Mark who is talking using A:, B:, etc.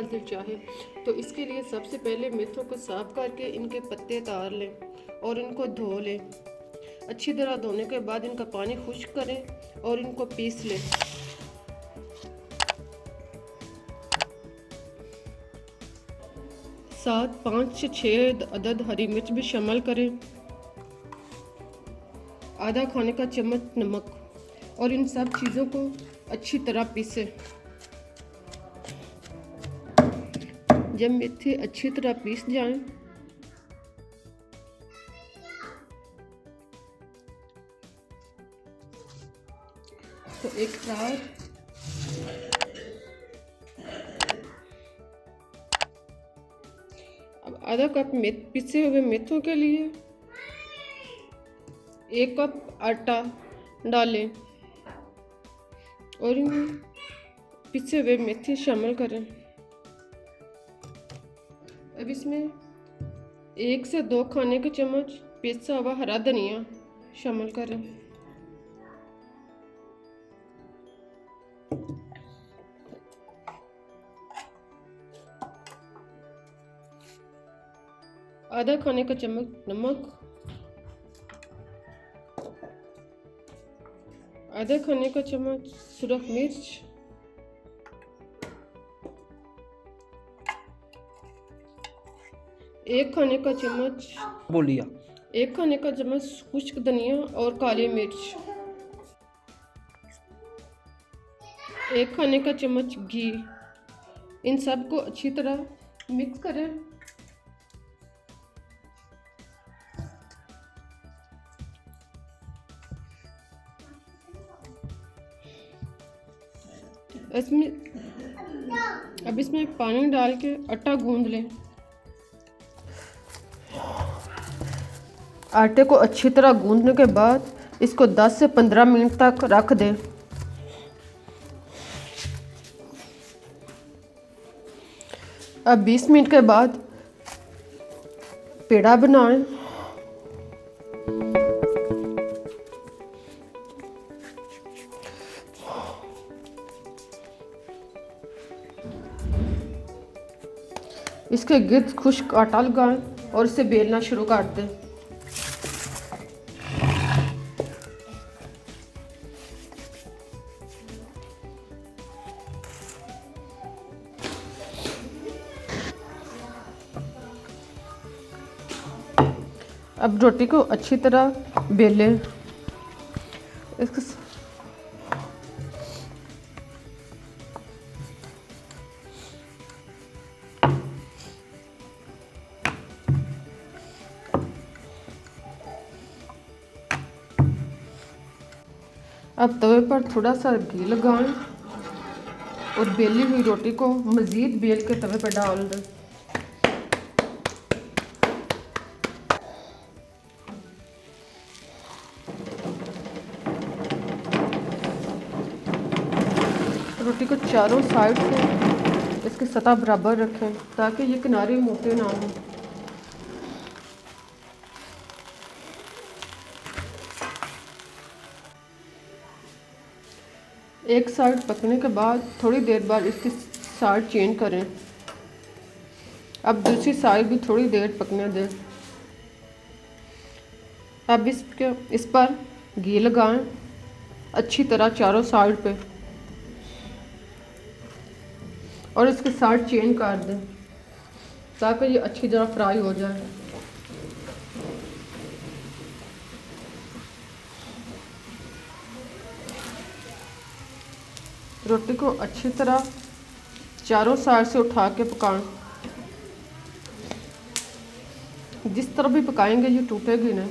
A: जितना दिल चाहे। तो इसके लिए सबसे पहले मेथों को साफ करके इनके पत्ते उतार लें और इनको धो लें। अच्छी तरह धोने के बाद इनका पानी खुश्क करें और इनको पीस लें। साथ 5 से 6 अदद हरी मिर्च भी शामिल करें, आधा खाने का चम्मच नमक, और इन सब चीज़ों को अच्छी तरह पीसें। जब मेथी अच्छी तरह पीस जाएं, तो एक साथ अब आधा कप पिसे हुए मेथों के लिए 1 कप आटा डालें और इनमें पिसे हुए मेथी शामिल करें। अब इसमें 1 से 2 खाने के चम्मच पिसा हुआ हरा धनिया शामिल करें। आधा खाने का चम्मच नमक, आधा खाने का चम्मच सुरख मिर्च, एक खाने का खुश्क धनिया और काली मिर्च, 1 खाने का चम्मच घी। इन सब को अच्छी तरह मिक्स करें। अब इसमें पानी डाल के आटा गूंद लें। आटे को अच्छी तरह गूंदने के बाद इसको 10 से 15 मिनट तक रख दें। अब 20 मिनट के बाद पेड़ा बनाएं। इसके गिर्द खुश्क आटा लगाएं और इसे बेलना शुरू कर दें। अब रोटी को अच्छी तरह बेलें। इसको अब तवे पर थोड़ा सा घी लगाएं और बेली हुई रोटी को मज़ीद बेल के तवे पर डाल दें। रोटी को चारों साइड से इसकी सतह बराबर रखें ताकि ये किनारे मोटे ना हों। एक साइड पकने के बाद थोड़ी देर बाद इसकी साइड चेंज करें। अब दूसरी साइड भी थोड़ी देर पकने दें। अब इस पर घी लगाएं अच्छी तरह चारों साइड पे और इसके साइड चेंज कर दें ताकि ये अच्छी तरह फ्राई हो जाए। रोटी को अच्छी तरह चारों साइड से उठा के पकाएं। जिस तरह भी पकाएंगे ये टूटेगी नहीं।